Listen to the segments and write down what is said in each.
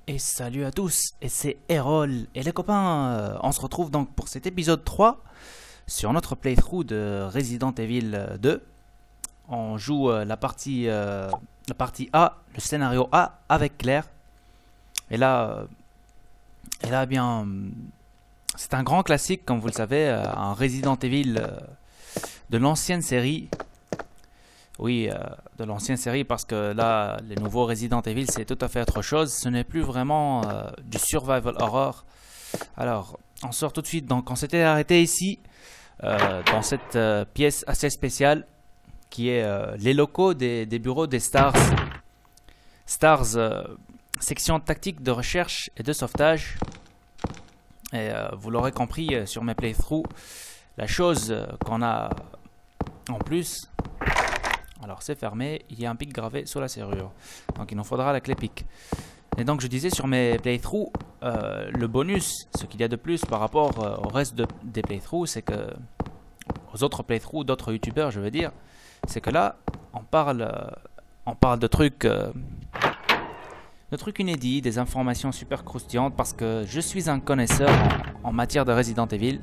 Et salut à tous, et c'est Errol. Et les copains, on se retrouve donc pour cet épisode 3 sur notre playthrough de Resident Evil 2. On joue la partie A, le scénario A avec Claire. Et là, bien, c'est un grand classique, comme vous le savez, un Resident Evil de l'ancienne série. Oui, de l'ancienne série, parce que là, les nouveaux Resident Evil, c'est tout à fait autre chose. Ce n'est plus vraiment du survival horror. Alors, on sort tout de suite. Donc, on s'était arrêté ici, dans cette pièce assez spéciale, qui est les locaux des bureaux des STARS. STARS, section tactique de recherche et de sauvetage. Et vous l'aurez compris sur mes playthroughs, la chose qu'on a en plus... Alors c'est fermé, il y a un pic gravé sur la serrure. Donc il nous faudra la clé pic. Et donc je disais sur mes playthroughs, le bonus, ce qu'il y a de plus par rapport au reste des playthroughs, c'est que... aux autres playthroughs d'autres youtubeurs, je veux dire, c'est que là, on parle de trucs inédits, des informations super croustillantes, parce que je suis un connaisseur en matière de Resident Evil.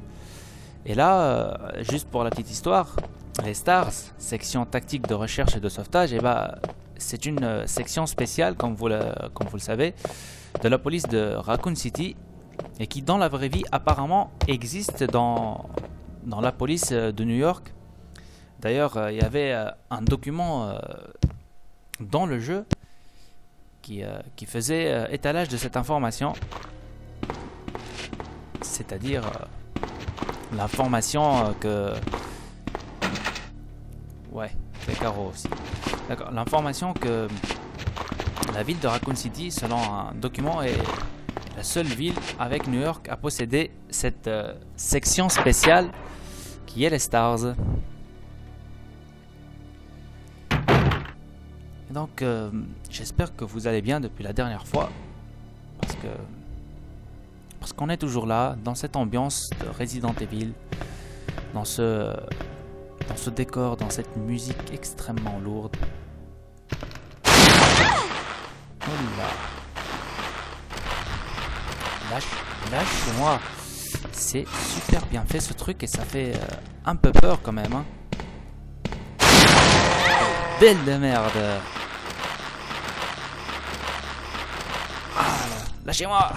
Et là, juste pour la petite histoire... Les STARS, section tactique de recherche et de sauvetage, c'est une section spéciale, comme vous le savez, de la police de Raccoon City, et qui dans la vraie vie apparemment existe dans la police de New York. D'ailleurs, il y avait un document dans le jeu qui faisait étalage de cette information, c'est-à-dire l'information que... Ouais, les carreaux aussi. D'accord. L'information que la ville de Raccoon City, selon un document, est la seule ville avec New York à posséder cette section spéciale qui est les STARS. Et donc, j'espère que vous allez bien depuis la dernière fois, parce qu'on est toujours là, dans cette ambiance de Resident Evil, dans ce décor, dans cette musique extrêmement lourde. Oh là. Lâche-moi. C'est super bien fait ce truc et ça fait un peu peur quand même. Hein. Belle de merde. Ah, lâchez-moi.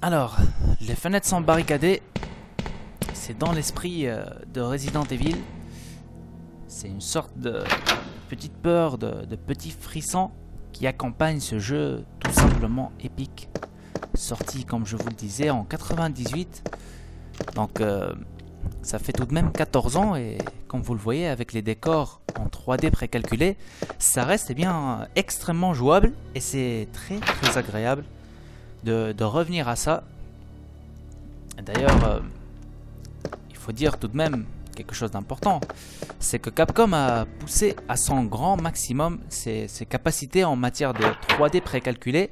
Alors, les fenêtres sont barricadées. C'est dans l'esprit de Resident Evil. C'est une sorte de petite peur, de petit frisson qui accompagne ce jeu tout simplement épique. Sorti, comme je vous le disais, en 98. Donc ça fait tout de même 14 ans et comme vous le voyez avec les décors en 3D précalculés, ça reste bien extrêmement jouable et c'est très très agréable de revenir à ça. D'ailleurs... faut dire tout de même quelque chose d'important, c'est que Capcom a poussé à son grand maximum ses capacités en matière de 3D précalculé,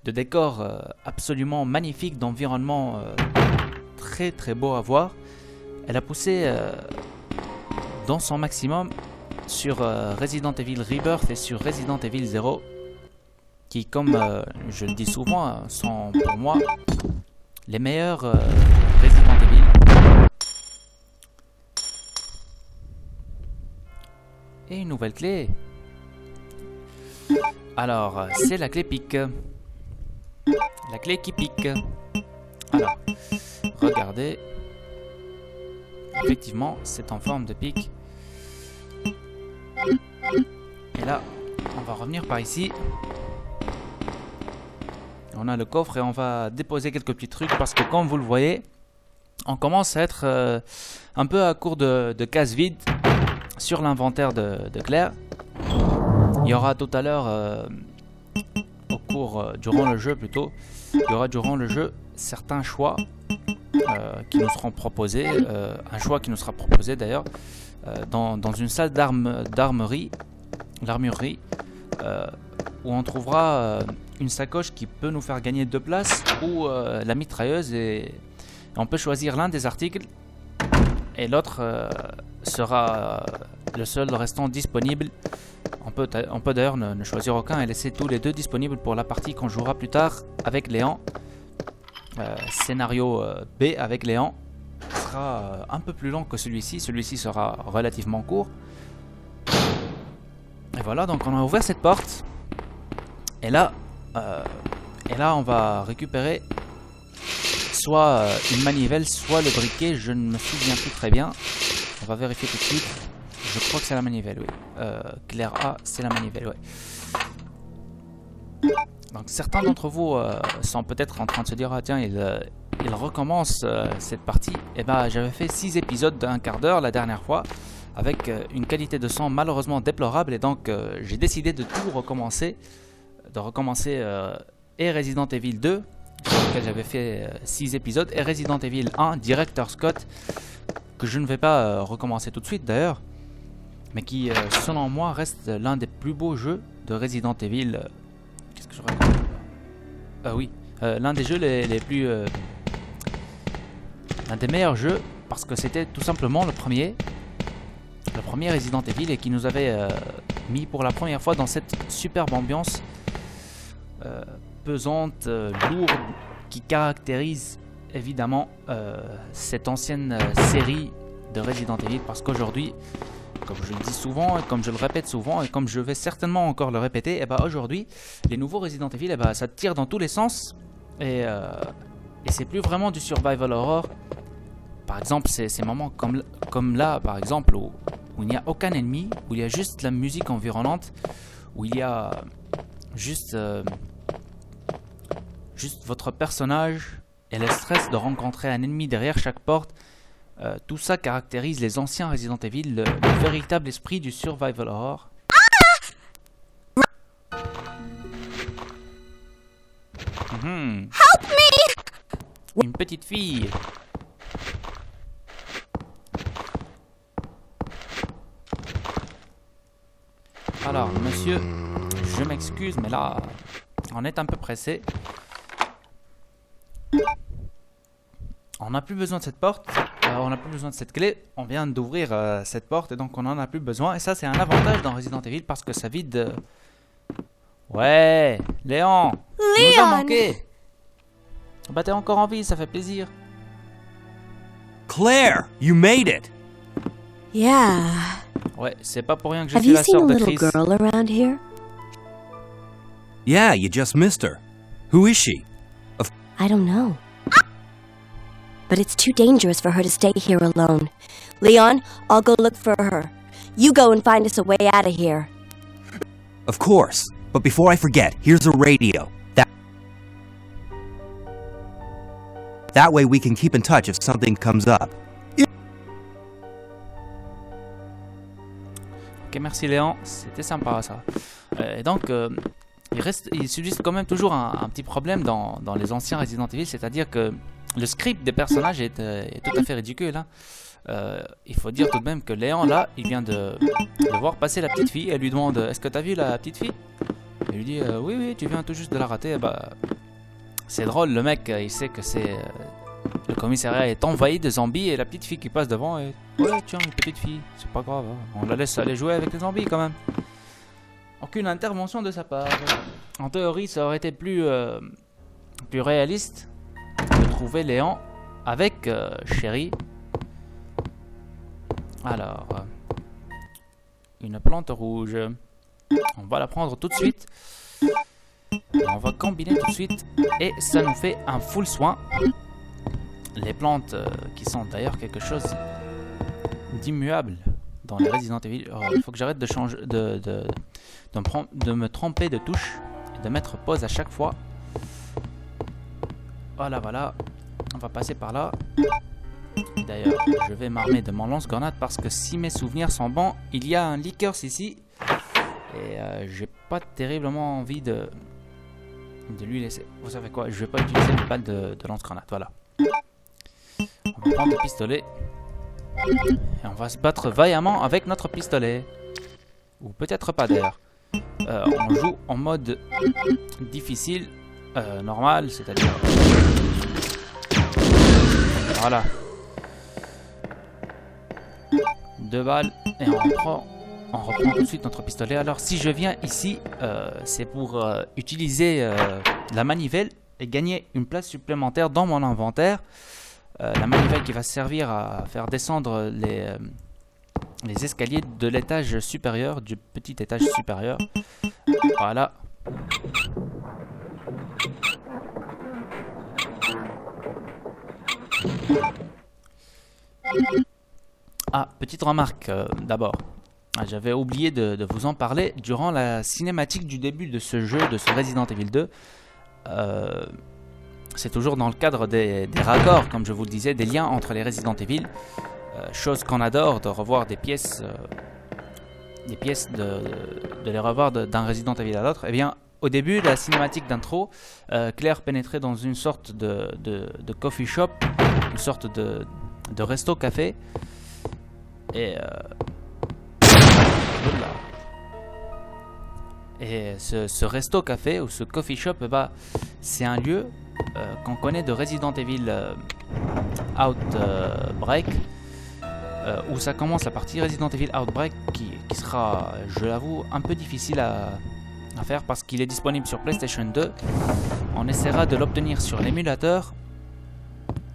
de décors absolument magnifiques, d'environnements très très beaux à voir. Elle a poussé dans son maximum sur Resident Evil Rebirth et sur Resident Evil 0, qui, comme je le dis souvent, sont pour moi les meilleurs Resident Evil. Et une nouvelle clé. Alors, c'est la clé pique. La clé qui pique. Alors, regardez. Effectivement, c'est en forme de pique. Et là, on va revenir par ici. On a le coffre et on va déposer quelques petits trucs parce que comme vous le voyez, on commence à être un peu à court de cases vides sur l'inventaire de Claire. Il y aura tout à l'heure, durant le jeu plutôt, il y aura durant le jeu certains choix qui nous seront proposés, un choix qui nous sera proposé d'ailleurs dans une salle l'armurerie, où on trouvera une sacoche qui peut nous faire gagner 2 places ou la mitrailleuse, et on peut choisir l'un des articles et l'autre sera le seul restant disponible. On peut d'ailleurs ne choisir aucun et laisser tous les deux disponibles pour la partie qu'on jouera plus tard avec Léon. Scénario B avec Léon sera un peu plus long que celui-ci. Celui-ci sera relativement court. Et voilà, donc on a ouvert cette porte. Et là on va récupérer soit une manivelle, soit le briquet. Je ne me souviens plus très bien. On va vérifier tout de suite. Je crois que c'est la manivelle, oui. Claire A, c'est la manivelle, oui. Donc certains d'entre vous sont peut-être en train de se dire, ah tiens, il recommence cette partie. Et ben j'avais fait 6 épisodes d'un quart d'heure la dernière fois, avec une qualité de son malheureusement déplorable, et donc j'ai décidé de tout recommencer. De recommencer et Resident Evil 2, sur lequel j'avais fait 6 épisodes, et Resident Evil 1, Director Scott, que je ne vais pas recommencer tout de suite d'ailleurs, mais qui selon moi reste l'un des plus beaux jeux de Resident Evil. Qu'est-ce que je raconte? Oui, l'un des jeux les plus... l'un des meilleurs jeux, parce que c'était tout simplement le premier Resident Evil, et qui nous avait mis pour la première fois dans cette superbe ambiance pesante, lourde, qui caractérise évidemment cette ancienne série de Resident Evil, parce qu'aujourd'hui, comme je le dis souvent, et comme je le répète souvent, et comme je vais certainement encore le répéter, et bah aujourd'hui, les nouveaux Resident Evil, et bah ça tire dans tous les sens, et c'est plus vraiment du survival horror. Par exemple, ces moments comme là, par exemple, où il n'y a aucun ennemi, où il y a juste la musique environnante, où il y a juste votre personnage et le stress de rencontrer un ennemi derrière chaque porte. Tout ça caractérise les anciens Resident Evil, le véritable esprit du survival horror. Help me! Une petite fille. Alors, monsieur, je m'excuse, mais là, on est un peu pressé. On n'a plus besoin de cette porte, on n'a plus besoin de cette clé. On vient d'ouvrir cette porte, et donc on n'en a plus besoin. Et ça, c'est un avantage dans Resident Evil, parce que ça vide... Ouais, Léon, tu nous as manqué. Bah, t'es encore en vie, ça fait plaisir. Claire, you made it. Yeah. Ouais, c'est pas pour rien que je Have suis you la seen sœur a de little Chris. girl around here? Yeah, you just missed her. Who is she? I don't know. But it's too dangerous for her to stay here alone. Leon, I'll go look for her. You go and find us a way out of here. Of course. But before I forget, here's a radio. That way we can keep in touch if something comes up. Ok, merci Léon, c'était sympa ça. Et donc, il subsiste quand même toujours un petit problème dans les anciens Resident Evil, c'est-à-dire que le script des personnages est tout à fait ridicule. Hein. Il faut dire tout de même que Léon, là, il vient de voir passer la petite fille. Elle lui demande, est-ce que t'as vu la petite fille? Il lui dit, oui, tu viens tout juste de la rater. Bah, c'est drôle, le mec, il sait que c'est... le commissariat est envahi de zombies, et la petite fille qui passe devant, et... Ouais, tiens, une petite fille, c'est pas grave, hein. On la laisse aller jouer avec les zombies quand même. Aucune intervention de sa part. En théorie, ça aurait été plus réaliste de trouver Léon avec Sherry. Alors, une plante rouge. On va la prendre tout de suite. On va combiner tout de suite, et ça nous fait un full soin. Les plantes qui sont d'ailleurs quelque chose d'immuable dans les Resident Evil. Il faut que j'arrête de changer, de me tromper de touche et de mettre pause à chaque fois. Voilà. On va passer par là. D'ailleurs, je vais m'armer de mon lance-grenade, parce que si mes souvenirs sont bons, il y a un Lickers ici. Et j'ai pas terriblement envie de lui laisser. Vous savez quoi? Je vais pas utiliser une balle de lance-grenade. Voilà. On va prendre le pistolet. Et on va se battre vaillamment avec notre pistolet. Ou peut-être pas d'ailleurs. On joue en mode difficile, normal, c'est-à-dire... Voilà. 2 balles et on reprend tout de suite notre pistolet. Alors si je viens ici, c'est pour utiliser la manivelle et gagner une place supplémentaire dans mon inventaire. La manivelle qui va servir à faire descendre les escaliers de l'étage supérieur, du petit étage supérieur. Voilà. Ah, petite remarque d'abord. J'avais oublié de vous en parler. Durant la cinématique du début de ce jeu, de ce Resident Evil 2, c'est toujours dans le cadre des raccords, comme je vous le disais, des liens entre les Resident Evil. Chose qu'on adore, de revoir des pièces de les revoir d'un Resident Evil à l'autre. Eh bien, au début, la cinématique d'intro, Claire pénétrait dans une sorte de coffee shop, une sorte de resto-café. Et ce resto-café ou ce coffee shop, bah, c'est un lieu qu'on connaît de Resident Evil Outbreak, où ça commence la partie Resident Evil Outbreak qui sera, je l'avoue, un peu difficile à faire parce qu'il est disponible sur PlayStation 2. On essaiera de l'obtenir sur l'émulateur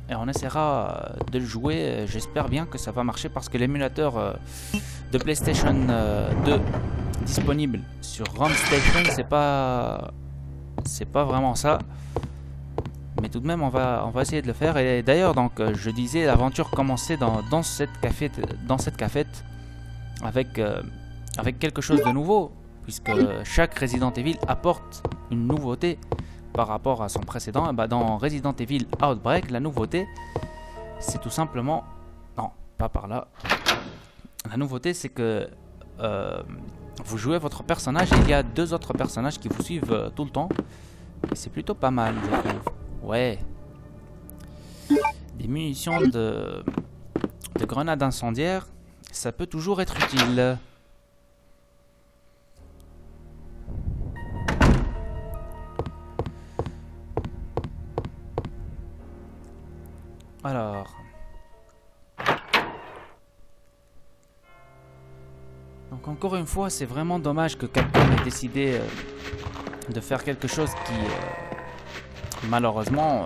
et on essaiera de le jouer. J'espère bien que ça va marcher parce que l'émulateur de PlayStation 2 disponible sur ROM Station, c'est pas vraiment ça. Mais tout de même, on va essayer de le faire. Et d'ailleurs, donc, je disais, l'aventure commençait dans cette cafette avec quelque chose de nouveau, puisque chaque Resident Evil apporte une nouveauté par rapport à son précédent. Et bah, dans Resident Evil Outbreak, la nouveauté, c'est tout simplement... Non, pas par là. La nouveauté, c'est que vous jouez votre personnage et il y a 2 autres personnages qui vous suivent tout le temps. Et c'est plutôt pas mal, je trouve. Ouais. Des munitions de grenades incendiaires, ça peut toujours être utile. Alors. Donc encore une fois, c'est vraiment dommage que Capcom ait décidé de faire quelque chose qui... malheureusement,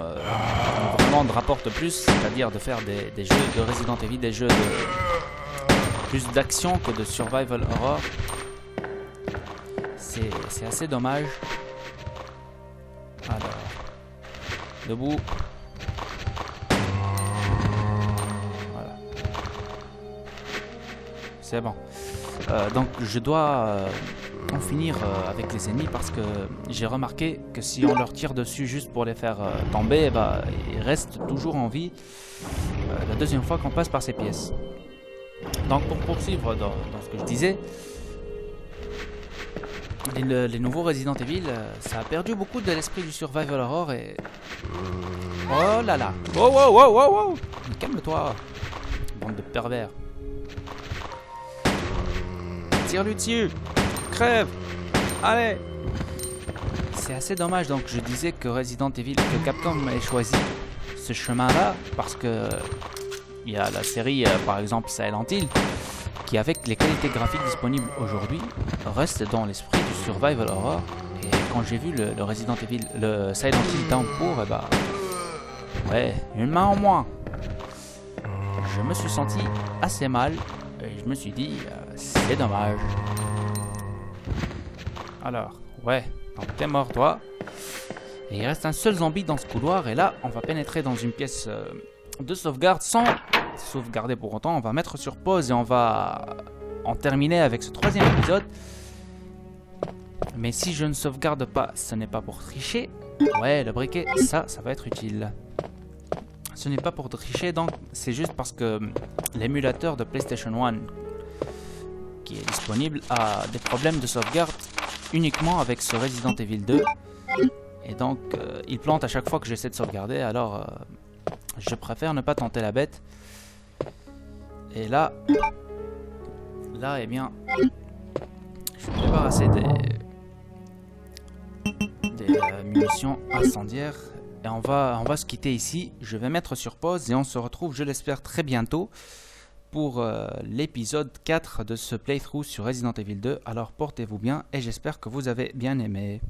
vraiment ne rapporte plus, c'est-à-dire de faire des jeux de Resident Evil, des jeux de plus d'action que de survival horror. C'est assez dommage. Alors, debout. Voilà. C'est bon. Donc je dois en finir avec les ennemis parce que j'ai remarqué que si on leur tire dessus juste pour les faire tomber, bah, ils restent toujours en vie la deuxième fois qu'on passe par ces pièces. Donc pour poursuivre dans ce que je disais, les nouveaux Resident Evil, ça a perdu beaucoup de l'esprit du survival horror et... Oh là là. Wow wow wow wow wow. Calme-toi, bande de pervers. Tire-lui dessus. Crève. Allez. C'est assez dommage, donc je disais que Resident Evil, que Capcom ait choisi ce chemin-là, parce que il y a la série, par exemple Silent Hill, qui avec les qualités graphiques disponibles aujourd'hui, reste dans l'esprit du survival horror. Et quand j'ai vu le Resident Evil, le Silent Hill Downpour, et bah, ouais, une main en moins. Je me suis senti assez mal, et je me suis dit, c'est dommage. Alors, ouais, donc t'es mort toi. Et il reste un seul zombie dans ce couloir. Et là, on va pénétrer dans une pièce de sauvegarde sans sauvegarder pour autant. On va mettre sur pause et on va en terminer avec ce 3e épisode. Mais si je ne sauvegarde pas, ce n'est pas pour tricher. Ouais, le briquet, ça va être utile. Ce n'est pas pour tricher, donc c'est juste parce que l'émulateur de PlayStation 1 qui est disponible a des problèmes de sauvegarde uniquement avec ce Resident Evil 2 et donc il plante à chaque fois que j'essaie de sauvegarder, alors je préfère ne pas tenter la bête. Et là eh bien je vais me débarrasser des munitions incendiaires et on va se quitter ici. Je vais mettre sur pause et on se retrouve, je l'espère, très bientôt pour l'épisode 4 de ce playthrough sur Resident Evil 2. Alors portez-vous bien et j'espère que vous avez bien aimé.